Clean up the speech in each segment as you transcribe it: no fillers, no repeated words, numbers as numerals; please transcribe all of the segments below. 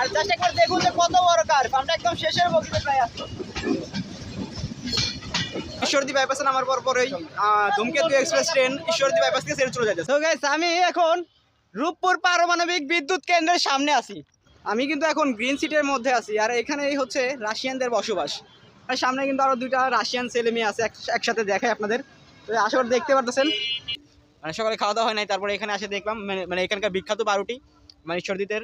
আর just একবার দেখুন যে কত বড় কার্ভ। আমরা একদম শেষের বগিতে প্রায় আসছি। ঈশ্বরদী বাইপাসে নামার পরই ধূমকেতু এক্সপ্রেস ট্রেন ঈশ্বরদী বাইপাস থেকে ছেড়ে চলে যাচ্ছে। তো গাইস, আমি এখন রূপপুর পারমাণবিক বিদ্যুৎ কেন্দ্রের সামনে আছি। আমি কিন্তু এখন গ্রিন সিটির মধ্যে আছি, আর এখানেই হচ্ছে রাশিয়ানদের বসবাস। আর সামনে কিন্তু আরো দুইটা রাশিয়ান ছেলে মেয়ে আছে, একসাথে দেখায় আপনাদের। তো আশা করি দেখতে পারতেছেন। মানে সকালে খাওয়া দাওয়া হয় নাই, তারপরে এখানে এসে দেখলাম মানে এখানকার বিখ্যাত পাউরুটি, মানে ঈশ্বরদীদের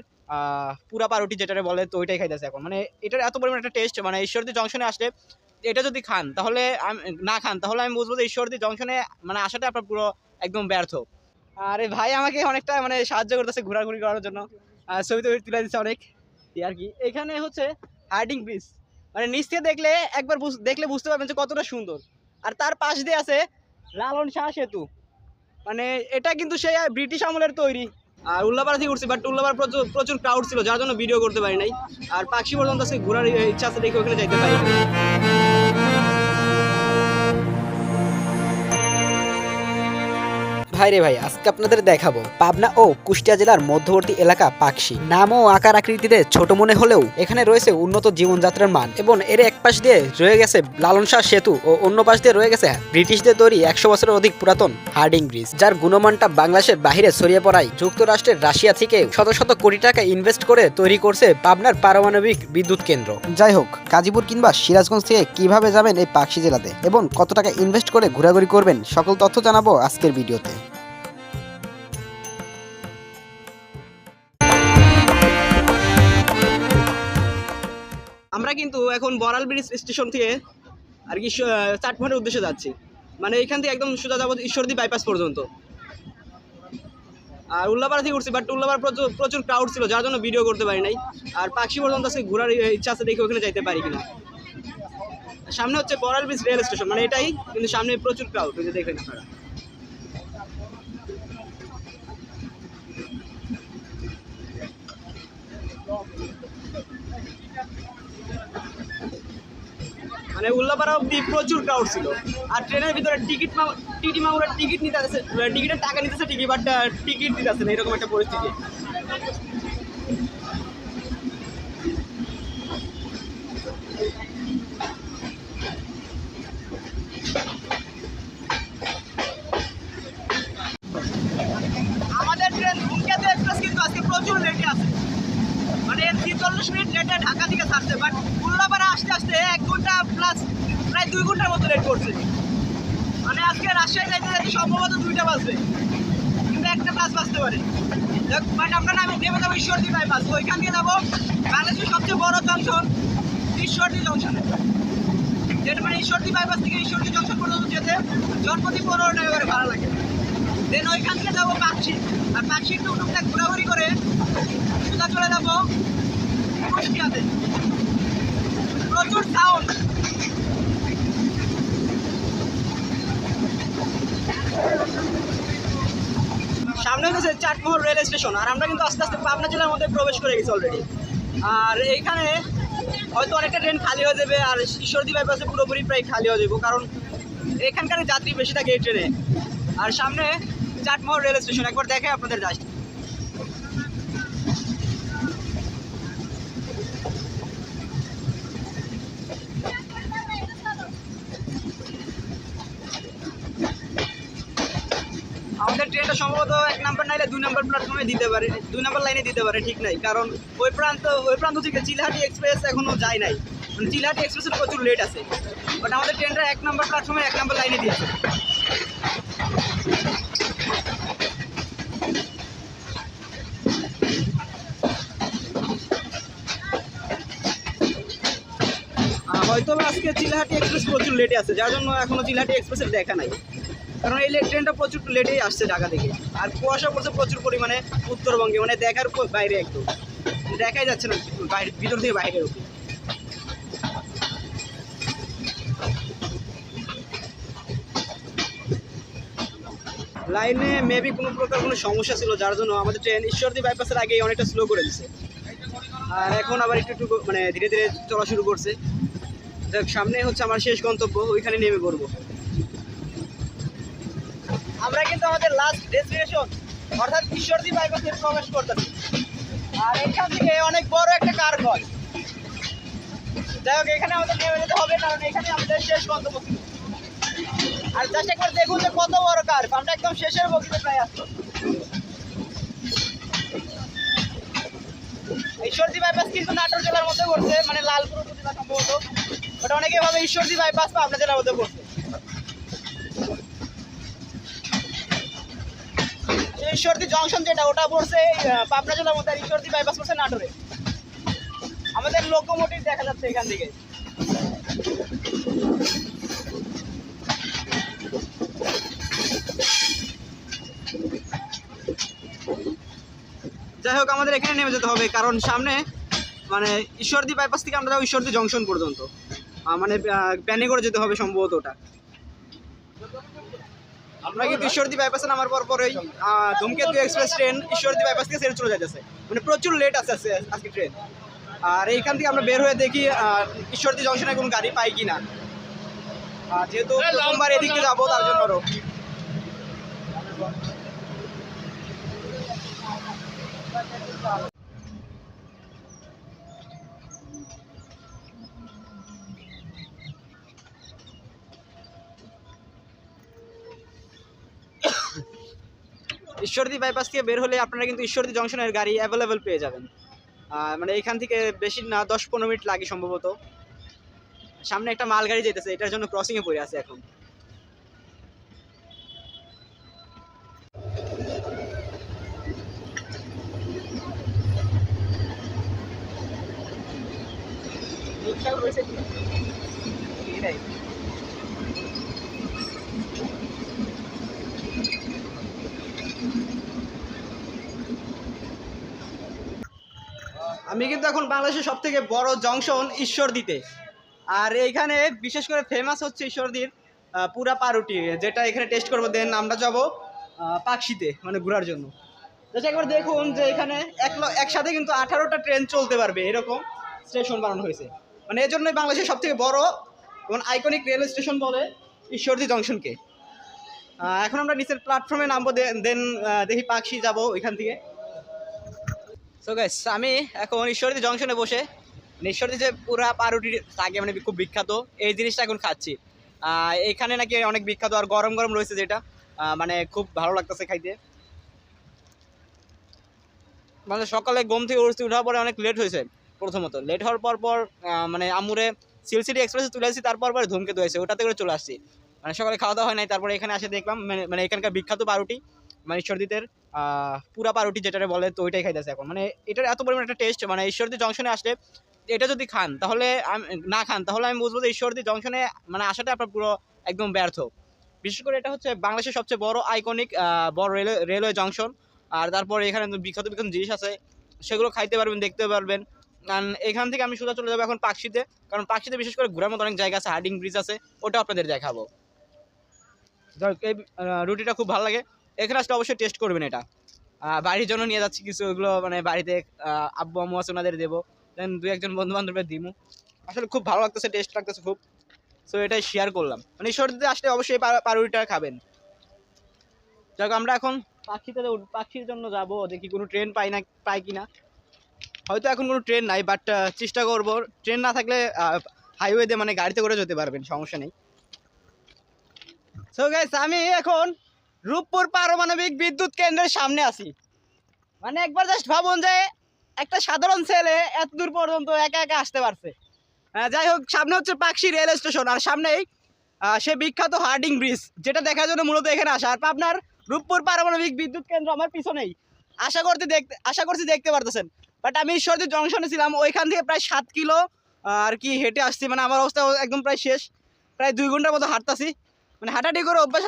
পুরা পাউরুটি যেটা বলে, তো ওইটাই খাইতেছে এখন। মানে এটার এত পরিমাণ একটা টেস্ট, মানে ঈশ্বরদী জংশনে আসলে এটা যদি খান তাহলে না খান তাহলে আমি বুঝবো যে ঈশ্বরদী জংশনে মানে আসাটা আপনার পুরো একদম ব্যর্থ। আরে ভাই আমাকে অনেকটা মানে সাহায্য করতেছে ঘোরাঘুরি করার জন্য, ছবি তো তুলে দিচ্ছে অনেক আর কি। এখানে হচ্ছে হার্ডিং ব্রিজ, মানে নিচ থেকে দেখলে একবার দেখলে বুঝতে পারবেন যে কতটা সুন্দর। আর তার পাশ দিয়ে আছে লালন শাহ সেতু, মানে এটা কিন্তু সেই ব্রিটিশ আমলের তৈরি। আর উল্লাপাড়া থেকে উঠছি, বাট উল্লাপাড়া প্রচুর ক্রাউড ছিল, যার জন্য ভিডিও করতে পারি নাই। আর পাখি পর্যন্ত আছে, ঘোরার ইচ্ছা আছে, দেখে ওখানে যাইতে পারি। ভাই রে ভাই, আজকে আপনাদের দেখাবো পাবনা ও কুষ্টিয়া জেলার মধ্যবর্তী এলাকা পাকশি। নাম ও আকার আকৃতিতে ছোট মনে হলেও এখানে রয়েছে উন্নত জীবনযাত্রার মান, এবং এর এক পাশ দিয়ে রয়ে গেছে লালন শাহ সেতু ও অন্য পাশ দিয়ে রয়ে গেছে ব্রিটিশদের তৈরি 100 বছরের অধিক পুরাতন হার্ডিং ব্রিজ, যার গুণমানটা বাংলাদেশের বাহিরে ছড়িয়ে পড়ায় যুক্তরাষ্ট্রের রাশিয়া থেকে শত শত কোটি টাকা ইনভেস্ট করে তৈরি করছে পাবনার পারমাণবিক বিদ্যুৎ কেন্দ্র। যাই হোক, গাজীপুর কিংবা সিরাজগঞ্জ থেকে কিভাবে যাবেন এই পাকশি জেলাতে এবং কত টাকা ইনভেস্ট করে ঘোরাঘুরি করবেন, সকল তথ্য জানাবো আজকের ভিডিওতে। আমরা কিন্তু এখন বড়াল ব্রিজ স্টেশন থেকে আর কি চাটমোহরের উদ্দেশ্যে যাচ্ছি। মানে এখান থেকে একদম সোজা যাবো ঈশ্বরদী বাইপাস পর্যন্ত। আর উল্লাপাড়া থেকে উঠছি, বাট উল্লাপাড়া প্রচুর ক্রাউড ছিল, যার জন্য ভিডিও করতে পারি নাই। আর পাখি পর্যন্ত আছে, ঘোরার ইচ্ছা আছে, দেখে ওখানে যাইতে পারি কিনা। সামনে হচ্ছে বড়াল ব্রিজ রেল স্টেশন, মানে এটাই, কিন্তু সামনে প্রচুর ক্রাউড, ওই যে দেখেন আপনারা। মানে উল্লাপাড়া অব্দি প্রচুর ক্রাউড ছিল। আর ট্রেনের ভিতরে টিটি মামুরা টিকিট নিতে আসছে, টিকিটের টাকা নিতেছে ঠিকই, বাট টিকিট দিতে আসছে না, এরকম একটা পরিস্থিতি। আমাদের ট্রেন ধূমকেতু এক্সপ্রেস কিন্তু আজকে প্রচুর লেটে আছে, মানে 43 মিনিট লেটে ঢাকা থেকে ছাড়ছে, বাট উল্লাপাড়া আসতে আসতে 1 ঘন্টা প্লাস প্রায় 2 ঘন্টার মতো লেট করছে। মানে আজকে রাজশাহী যাইতে যাইতে সম্ভবত 2টা বাজবে, কিন্তু 1টা প্লাস বাজতে পারে। বাট আমরা নেমে যাবো ঈশ্বরদী বাইপাস, ওইখান দিয়ে যাবো বাংলাদেশের সবচেয়ে বড় জংশন ঈশ্বরদী জংশনে, যেটা মানে ঈশ্বরদী বাইপাস থেকে ঈশ্বরদী জংশন পর্যন্ত যেতে জনপ্রতি 15 টাকা করে ভাড়া লাগে। দেন ওইখান থেকে যাবো পাকশি, আর পাকশি একটু টুকটাক ঘোরাঘুরি করে সোজা চলে যাবো কুষ্টিয়াতে। প্রচুর সাউন্ড। সামনে হচ্ছে চাটমোহর রেল স্টেশন, আর আমরা কিন্তু আস্তে আস্তে পাবনা জেলার মধ্যে প্রবেশ করে গেছি অলরেডি। আর এইখানে হয়তো অনেকটা ট্রেন খালি হয়ে যাবে, আর ঈশ্বরদী বাইপাসে পুরোপুরি প্রায় খালি হয়ে যাবে, কারণ এখানকার যাত্রী বেশি থাকে এই ট্রেনে। আর সামনে চাটমোহর রেল স্টেশন, একবার দেখে আপনাদের জাস্ট। আমাদের ট্রেনটা সম্ভবত 1 নাম্বার নাইলে 2 নাম্বার প্ল্যাটফর্মে দিতে পারে, 2 নাম্বার লাইনে দিতে পারে, ঠিক নাই, কারণ ওই প্রান্ত থেকে চিলহাটি এক্সপ্রেস এখনো যায় নাই। মানে চিলহাটি এক্সপ্রেসের প্রচুর লেট আছে, বাট আমাদের ট্রেনটা 1 নাম্বার প্ল্যাটফর্মে 1 নাম্বার লাইনে দিয়েছে। হয়তো আজকে চিলহাটি এক্সপ্রেস প্রচুর লেটে আছে, যার জন্য এখনো চিলহাটি এক্সপ্রেসের দেখা নাই, কারণ এই ট্রেনটা প্রচুর লেটেই আসছে ঢাকা থেকে। আর কুয়াশা পড়ছে প্রচুর পরিমাণে উত্তরবঙ্গে, মানে দেখার বাইরে, একদম দেখাই যাচ্ছে না বাইরে, ভিতর থেকে বাইরের উপর। লাইনে মেবি কোনো প্রকার কোনো সমস্যা ছিল, যার জন্য আমাদের ট্রেন ঈশ্বরদী বাইপাসের আগেই অনেকটা স্লো করে দিচ্ছে, আর এখন আবার একটু মানে ধীরে ধীরে চলা শুরু করছে। সামনে হচ্ছে আমার শেষ গন্তব্য, ওইখানে নেমে পড়বো। আমরা কিন্তু আমাদের লাস্ট ডেস্টিনেশন অর্থাৎ ঈশ্বরদী বাইপাসে প্রবেশ করতেছি। আর এখান থেকে অনেক বড় একটা যাই হোক এখানে আমাদের নেমে যেতে হবে, কারণ এখানে আমাদের শেষ গন্তব্য ছিল। আর জাস্ট একবার দেখুন যে কত বড় কার্ভ, আমরা একদম শেষের বগিতে প্রায় আসছি। ঈশ্বরদী বাইপাস কিন্তু নাটোর জেলার মধ্যে পড়ছে, মানে লালপুর উপজেলা সম্ভবত, বাট অনেকে ভাবে ঈশ্বরদী বাইপাস পাবনা জেলার মধ্যে পড়ছে। ঈশ্বরদী জংশন যেটা ওটা পড়ছে পাবনা জেলার মধ্যে, আর ঈশ্বরদী বাইপাস পড়ছে নাটোরে। আমাদের লোকোমোটিভ দেখা যাচ্ছে এখান থেকে। যাই হোক আমাদের এখানে নেমে যেতে হবে, কারণ সামনে মানে ঈশ্বরদী বাইপাস থেকে আমরা যাবো ঈশ্বরদী জংশন পর্যন্ত, মানে প্যানে করে যেতে হবে সম্ভবত ওটা। আমরা কিন্তু ঈশ্বরদী বাইপাসে নামার পরই ধূমকেতু এক্সপ্রেস ট্রেন ঈশ্বরদী বাইপাস থেকে ছেড়ে চলে যাচ্ছে, মানে প্রচুর লেট আছে আজকে ট্রেন। আর এইখান থেকে আমরা বের হয়ে দেখি ঈশ্বরদী জংশনে কোনো গাড়ি পাই কি না, যেহেতু প্রথমবার এদিকে যাবো তার জন্য। আরো ঈশ্বরদী বাইপাস থেকে বের হলে আপনারা কিন্তু ঈশ্বরদী জংশনের গাড়ি অ্যাভেলেবেল পেয়ে যাবেন। মানে এখান থেকে বেশি না 10-15 মিনিট লাগে সম্ভবত। সামনে একটা মাল গাড়ি যেতেছে, এটার জন্য ক্রসিংয়ে পড়ে আছে এখন। আমি কিন্তু এখন বাংলাদেশের সব থেকে বড় জংশন ঈশ্বরদীতে, আর এইখানে বিশেষ করে ফেমাস হচ্ছে ঈশ্বরদীর পুরা পাউরুটি, যেটা এখানে টেস্ট করবো। দেন আমরা যাবো পাকশিতে, মানে ঘোরার জন্য। যেটা একবার দেখুন যে এখানে একসাথে কিন্তু 18টা ট্রেন চলতে পারবে, এরকম স্টেশন বানানো হয়েছে। মানে এই জন্যই বাংলাদেশের সব থেকে বড় এবং আইকনিক রেল স্টেশন বলে ঈশ্বরদী জংশনকে। এখন আমরা নিচের প্ল্যাটফর্মে নামবো, দেন দেখি পাকশি যাবো ওইখান থেকে। সো গাইস, আমি এখন ঈশ্বরদী জংশনে বসে ঈশ্বরদী যে পুরা পাউরুটি থাকে, মানে খুব বিখ্যাত, এই জিনিসটা এখন খাচ্ছি। এইখানে নাকি অনেক বিখ্যাত, আর গরম গরম রয়েছে, যেটা মানে খুব ভালো লাগতেছে খাইতে। মানে সকালে ঘুম থেকে উঠার পরে অনেক লেট হয়েছে। প্রথমত লেট হওয়ার পর মানে আমুরে সিলসিটি এক্সপ্রেসে তুলে আসছি, তারপর ধূমকেতু হয়েছে, ওটাতে করে চলে আসছি। মানে সকালে খাওয়া দাওয়া হয় নাই, তারপরে এখানে এসে দেখলাম মানে এখানকার বিখ্যাত পাউরুটি, মানে ঈশ্বরদীদের পুরা পাউরুটি যেটা বলে, তো ওইটাই খাইতেছে এখন। মানে এটার এত পরিমাণ একটা টেস্ট, মানে ঈশ্বরদী জংশনে আসলে এটা যদি খান তাহলে না খান তাহলে আমি বুঝবো যে ঈশ্বরদী জংশনে মানে আসাটা আপনার পুরো একদম ব্যর্থ। বিশেষ করে এটা হচ্ছে বাংলাদেশের সবচেয়ে বড় আইকনিক বড় রেলওয়ে জংশন। আর তারপরে এখানে বিখ্যাত জিনিস আছে, সেগুলো খাইতে পারবেন, দেখতে পারবেন। এখান থেকে আমি সোজা চলে যাবো এখন পাকশিতে, কারণ পাকশিতে বিশেষ করে ঘোরার মতো অনেক জায়গা আছে, হার্ডিং ব্রিজ আছে, ওটা আপনাদের দেখাবো। এই রুটিটা খুব ভালো লাগে, এখানে আসলে অবশ্যই টেস্ট করবেন এটা। বাড়ির জন্য নিয়ে যাচ্ছি কিছু, ওগুলো মানে বাড়িতে আব্বু আম্মু আছে ওনাদের দেবো, দেন 2-1 বন্ধু বান্ধবের দিমু। আসলে খুব ভালো লাগতেছে, টেস্ট লাগতেছে খুব। সো এটাই শেয়ার করলাম, মানে ঈশ্বরদীতে আসলে অবশ্যই পাউরুটিটা খাবেন। যাক আমরা এখন পাখির জন্য যাব, দেখি কোনো ট্রেন পাই কিনা। হয়তো এখন কোনো ট্রেন নাই, বাট চেষ্টা করবো। ট্রেন না থাকলে হাইওয়েতে মানে গাড়িতে করে যেতে পারবেন, সমস্যা নেই। সো গাইস, আমি এখন রূপপুর পারমাণবিক বিদ্যুৎ কেন্দ্রের সামনে আছি। মানে একবার জাস্ট ভাবুন যে একটা সাধারণ ছেলে এত দূর পর্যন্ত একা একা আসতে পারছে। যাই হোক, সামনে হচ্ছে পাকশি রেল স্টেশন, আর সামনেই সে বিখ্যাত হার্ডিং ব্রিজ, যেটা দেখার জন্য মূলত এখানে আসা। আর আপনার রূপপুর পারমাণবিক বিদ্যুৎ কেন্দ্র আমার পিছনেই, আশা করছি দেখতে পারতেছেন। বাট আমি ঈশ্বরদী জংশনে ছিলাম, ওইখান থেকে প্রায় 7 কিলো আর কি হেঁটে আসছি। মানে আমার অবস্থা একদম প্রায় শেষ, প্রায় 2 ঘন্টার মতো হাঁটতাছি। মানে হাঁটাহাঁটি করে অভ্যাস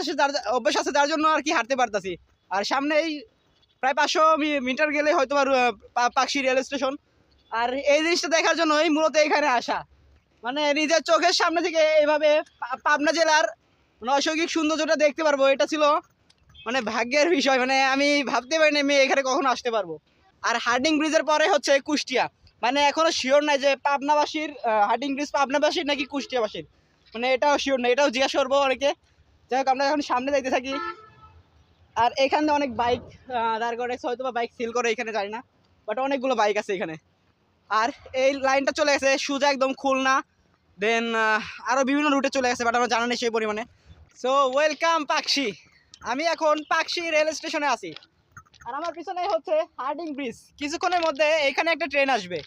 আছে যার জন্য আর কি হাঁটতে পারতাছি। আর সামনেই প্রায় 500 মিটার গেলে হয়তো পাকশি রেল স্টেশন। আর এই জিনিসটা দেখার জন্যই মূলত এখানে আসা, মানে নিজের চোখের সামনে থেকে এইভাবে পাবনা জেলার নৈসর্গিক সৌন্দর্যটা দেখতে পারবো, এটা ছিল মানে ভাগ্যের বিষয়। মানে আমি ভাবতে পারিনি আমি এখানে কখনো আসতে পারবো। আর হার্ডিং ব্রিজের পরে হচ্ছে কুষ্টিয়া, মানে এখনো শিওর নাই যে পাবনাবাসীর হার্ডিং ব্রিজ পাবনাবাসীর নাকি কুষ্টিয়াবাসীর, মানে এটাও শিওর নাই, এটাও জিজ্ঞাসা করবো অনেকে। যাই হোক, আমরা এখন সামনে যাইতে থাকি। আর এখানে অনেক বাইক দাঁড় করে, হয়তো বা বাইক সেল করে এখানে, জানি না, বাট অনেকগুলো বাইক আছে এখানে। আর এই লাইনটা চলে গেছে সোজা একদম খুলনা দেন আরও বিভিন্ন রুটে চলে গেছে, বাট আমরা জানা নেই সেই পরিমাণে। So welcome Pakshi. আমি এখন পাকশি রেল স্টেশনে আছি, আর আমার পিছনে হচ্ছে হার্ডিং ব্রিজ। কিছুক্ষণের মধ্যে এখানে একটা ট্রেন আসবে।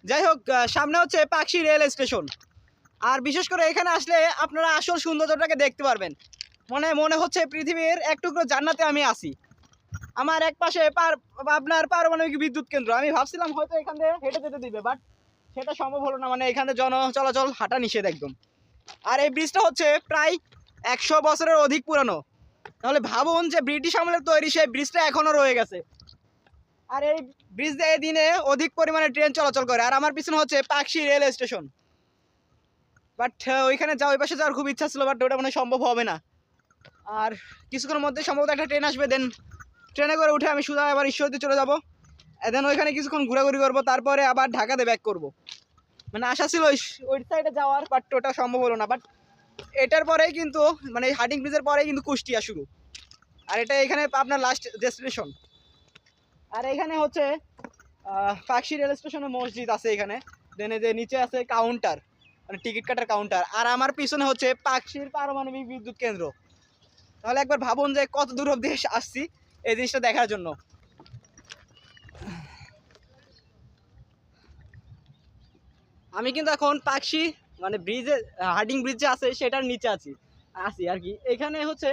যাই হোক, সামনে হচ্ছে পাকশি রেল স্টেশন। আর বিশেষ করে এখানে আসলে আপনারা আসল সৌন্দর্যটাকে দেখতে পারবেন। মনে হচ্ছে পৃথিবীর এক টুকরো জান্নাতে আমি আছি। আমার এক পাশে আপনার পারমাণবিক বিদ্যুৎ কেন্দ্র। আমি ভাবছিলাম হয়তো এখান থেকে হেঁটে যেতে দিবে, বাট সেটা সম্ভব হলো না। মানে এখানে চলাচল হাঁটা নিষেধ একদম। আর এই ব্রিজটা হচ্ছে প্রায় 100 বছরের অধিক পুরানো। তাহলে ভাবুন যে ব্রিটিশ আমলের তৈরি সেই ব্রিজটা এখনও রয়ে গেছে। আর এই ব্রিজ দিয়ে দিনে অধিক পরিমাণে ট্রেন চলাচল করে। আর আমার পিছনে হচ্ছে পাকশি রেল স্টেশন। বাট ওইখানে ওই পাশে যাওয়ার খুব ইচ্ছা ছিল, বাট ওটা মানে সম্ভব হবে না। আর কিছুক্ষণের মধ্যে সম্ভবত একটা ট্রেন আসবে, দেন ট্রেনে করে উঠে আমি সোজা আবার ঈশ্বরদী চলে যাবো। দেন ওইখানে কিছুক্ষণ ঘোরাঘুরি করবো, তারপরে আবার ঢাকাতে ব্যাক করব। মানে আশা ছিল ওই সাইডে যাওয়ার, বাট ওটা সম্ভব হলো না। বাট এটার পরেই কিন্তু মানে হার্ডিং ব্রিজের পরেই কিন্তু কুষ্টিয়া শুরু। আর এটা এখানে আপনার লাস্ট ডেস্টিনেশন। আর এখানে হচ্ছে পাকশি রেল স্টেশনে মসজিদ আছে এখানে। দেন এই যে নিচে আছে কাউন্টার, মানে টিকিট কাটার কাউন্টার। আর আমার পিছনে হচ্ছে পাকশির পারমাণবিক বিদ্যুৎ কেন্দ্র। তাহলে একবার ভাবুন যে কত দূর অব্দি আসছি এই জিনিসটা দেখার জন্য। আমি কিন্তু এখন পাকশি মানে ব্রিজে, হার্ডিং ব্রিজ যে আছে সেটার নিচে আছি আর কি। এখানে হচ্ছে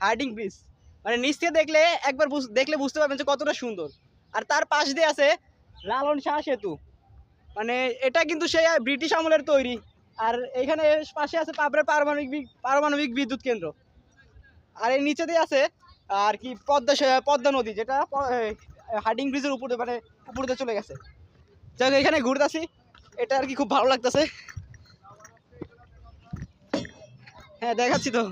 হার্ডিং ব্রিজ, মানে নিচ থেকে দেখলে একবার দেখলে বুঝতে পারবেন যে কতটা সুন্দর। আর তার পাশ দিয়ে আছে লালন শাহ সেতু, মানে এটা কিন্তু সেই ব্রিটিশ আমলের তৈরি। আর এখানে পাশে আছে পাবনার পারমাণবিক বিদ্যুৎ কেন্দ্র। আর এর নিচে দিয়ে আছে আর কি পদ্মা নদী, যেটা হার্ডিং ব্রিজের উপরে মানে উপরে চলে গেছে। যাই হোক, এখানে ঘুরতেছি, এটা আর কি খুব ভালো লাগতেছে। হ্যাঁ দেখাচ্ছি তো।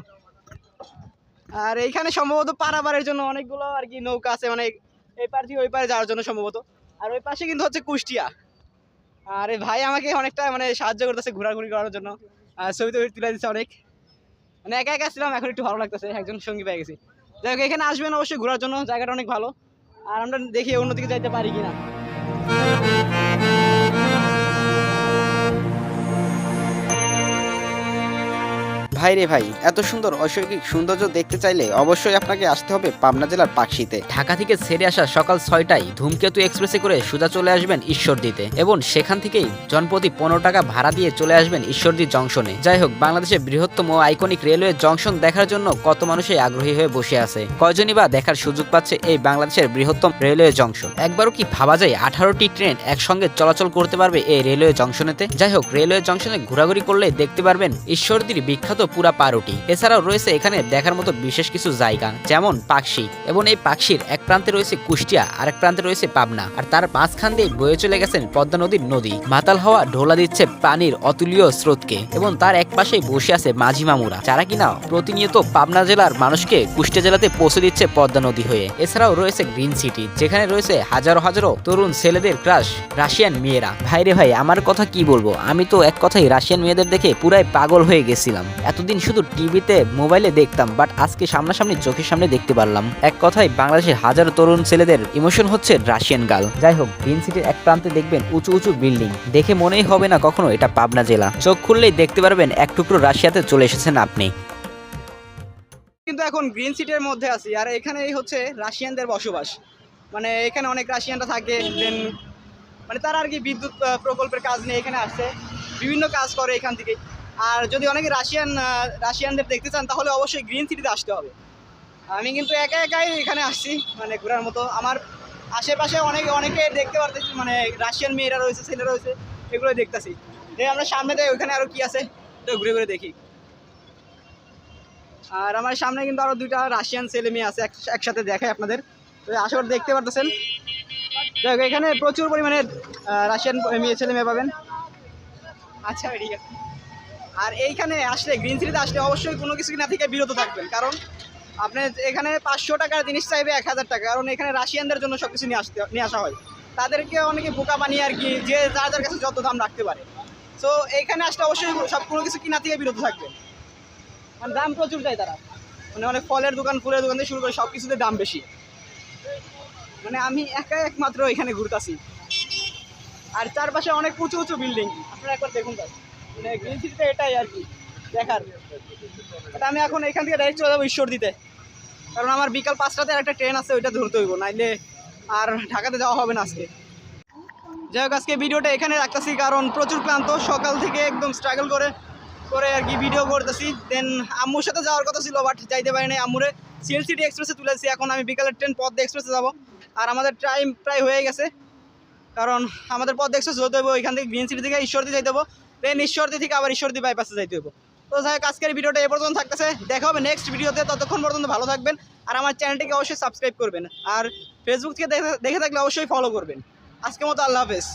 আর এইখানে সম্ভবত পারাবারের জন্য অনেকগুলো আর কি নৌকা আছে, মানে এই পার থেকে ওই পারে যাওয়ার জন্য সম্ভবত। আর ওই পাশে কিন্তু হচ্ছে কুষ্টিয়া। আর এই ভাই আমাকে অনেকটা মানে সাহায্য করতেছে ঘোরাঘুরি করার জন্য, ছবি টবি তুলে দিচ্ছে অনেক। মানে একা একা ছিলাম, এখন একটু ভালো লাগতেছে, একজন সঙ্গী পেয়ে গেছি। যাই হোক, এখানে আসবেন অবশ্যই ঘোরার জন্য, জায়গাটা অনেক ভালো। আর আমরা দেখি অন্যদিকে যাইতে পারি কিনা। ভাই রে ভাই, এত সুন্দর অশৈকিক সৌন্দর্য দেখতে চাইলে অবশ্যই আপনাকে আসতে হবে পাবনা জেলার পাকশিতে। ঢাকা থেকে ছেড়ে আসা সকাল 6টায় ধূমকেতু এক্সপ্রেসে করে সোজা চলে আসবেন ঈশ্বরদীতে, এবং সেখান থেকেই জনপ্রতি 15 টাকা ভাড়া দিয়ে চলে আসবেন ঈশ্বরদী জংশনে। যাই হোক, বাংলাদেশের বৃহত্তম ও আইকনিক রেলওয়ে জংশন দেখার জন্য কত মানুষই আগ্রহী হয়ে বসে আছে। কয়জনই বা দেখার সুযোগ পাচ্ছে এই বাংলাদেশের বৃহত্তম রেলওয়ে জংশন। একবারও কি ভাবা যায় 18টি ট্রেন একসঙ্গে চলাচল করতে পারবে এই রেলওয়ে জংশনেতে? যাই হোক, রেলওয়ে জংশনে ঘোরাঘুরি করলে দেখতে পারবেন ঈশ্বরদীর বিখ্যাত পুরা পাউরুটি। এছাড়াও রয়েছে এখানে দেখার মতো বিশেষ কিছু জায়গা, যেমন পাকশি, এবং এই পাকশির এক প্রান্তে রয়েছে কুষ্টিয়া, আরেক প্রান্তে রয়েছে পাবনা। আর তার মাঝখান দিয়ে বয়ে চলে গেছেন পদ্মা নদীর নদী। মাতাল হাওয়া ঢোলা দিচ্ছে পানির অতুলীয় স্রোতকে, এবং তার এক পাশেই বসে আছে মাঝি মামুরা, যারা কিনা প্রতিনিয়ত পাবনা জেলার মানুষকে কুষ্টিয়া জেলাতে পৌঁছে দিচ্ছে পদ্মা নদী হয়ে। এছাড়াও রয়েছে গ্রিন সিটি, যেখানে রয়েছে হাজারো হাজারো তরুণ ছেলেদের ক্রাশ রাশিয়ান মেয়েরা। ভাইরে ভাই, আমার কথা কি বলবো, আমি তো এক কথাই রাশিয়ান মেয়েদের দেখে পুরাই পাগল হয়ে গেছিলাম। এতদিন শুধু টিভিতে মোবাইলে দেখতাম, বাট আজকে সামনাসামনি চোখের সামনে দেখতে পারলাম। এক কথায় বাংলাদেশের হাজারো তরুণ ছেলেদের ইমোশন হচ্ছে রাশিয়ান গার্ল। যাই হোক, গ্রিন সিটির এক প্রান্তে দেখবেন উঁচু উঁচু বিল্ডিং, দেখে মনেই হবে না কখনো এটা পাবনা জেলা। চোখ খুললেই দেখতে পারবেন এক টুকরো রাশিয়াতে চলে এসেছেন আপনি। কিন্তু এখন গ্রিন সিটির মধ্যে আছি, আর এখানেই হচ্ছে রাশিয়ানদের বসবাস। মানে এখানে অনেক রাশিয়ানরা থাকে, দেন মানে তারা আর কি বিদ্যুৎ প্রকল্পের কাজ নিয়ে এখানে আসছে, বিভিন্ন কাজ করে এখান থেকে। আর যদি অনেকে রাশিয়ানদের দেখতে চান তাহলে অবশ্যই গ্রিন সিটিতে আসতে হবে। আমি কিন্তু একাই এখানে আসছি মানে ঘোরার মতো। আমার আশেপাশে অনেকে দেখতে পারতেছি, মানে রাশিয়ান মেয়েরা রয়েছে, ছেলে রয়েছে, এগুলো দেখতেছি। আমরা সামনে যাই, ওইখানে আরও কি আছে তো ঘুরে ঘুরে দেখি। আর আমার সামনে কিন্তু আরও 2টা রাশিয়ান ছেলে মেয়ে আছে, একসাথে দেখায় আপনাদের। তো আশা করি দেখতে পারতেছেন। যাই হোক, এখানে প্রচুর পরিমাণে রাশিয়ান ছেলে মেয়ে পাবেন। আচ্ছা ঠিক আছে। আর এইখানে আসলে গ্রিন সিটিতে আসলে অবশ্যই কোনো কিছু না থেকে বিরত থাকবেন, কারণ আপনি এখানে 500 টাকার জিনিস চাইবে 1000 টাকা, কারণ এখানে রাশিয়ানদের জন্য সব কিছু নিয়ে আসা হয়। তাদেরকে অনেকে বোকা বানিয়ে আর কি, যে যার কাছে যত দাম রাখতে পারে। সো এইখানে আসলে অবশ্যই কোনো কিছু কিনা থেকে বিরত থাকবেন, মানে দাম প্রচুর চাই তারা। মানে অনেক ফলের দোকান, ফুলের দোকান থেকে শুরু করে সব কিছুতে দাম বেশি। মানে আমি একমাত্র এখানে ঘুরতেছি, আর চারপাশে অনেক উঁচু উঁচু বিল্ডিং, আপনারা একবার দেখুন তাই। মানে গ্রিন সিটিতে এটাই আর কি দেখার। এটা আমি এখন এখান থেকে ডাইরেক্ট চলে যাবো ঈশ্বরদীতে, কারণ আমার বিকাল 5টাতে একটা ট্রেন আছে, ওইটা ধরতে হইব, নাইলে আর ঢাকাতে যাওয়া হবে না আজকে। যাই হোক, আজকে ভিডিওটা এখানে রাখতেছি, কারণ প্রচুর ক্লান্ত, সকাল থেকে একদম স্ট্রাগল করে করে আর কি ভিডিও করতেছি। দেন আম্মুর সাথে যাওয়ার কথা ছিল, বাট যাইতে পারি নাই। আম্মুরে সিএল সিটি এক্সপ্রেসে তুলেছি, এখন আমি বিকালের ট্রেন পদ্মা এক্সপ্রেসে যাব। আর আমাদের টাইম প্রায় হয়ে গেছে, কারণ আমাদের পদ্মা এক্সপ্রেস হতে হবে, ওইখান থেকে গ্রিন সিটি থেকে ঈশ্বরদী যাইতে হবো, দেন ঈশ্বরদী থেকে আবার ঈশ্বরদী বাইপাসে যাইতে হবো। তো যাই হোক, আজকের ভিডিওটা এ পর্যন্ত থাকতেছে, দেখা হবে নেক্সট ভিডিওতে। ততক্ষণ পর্যন্ত ভালো থাকবেন, আর আমার চ্যানেলটিকে অবশ্যই সাবস্ক্রাইব করবেন, আর ফেসবুক থেকে দেখে থাকলে অবশ্যই ফলো করবেন। আজকের মতো আল্লাহ হাফেজ।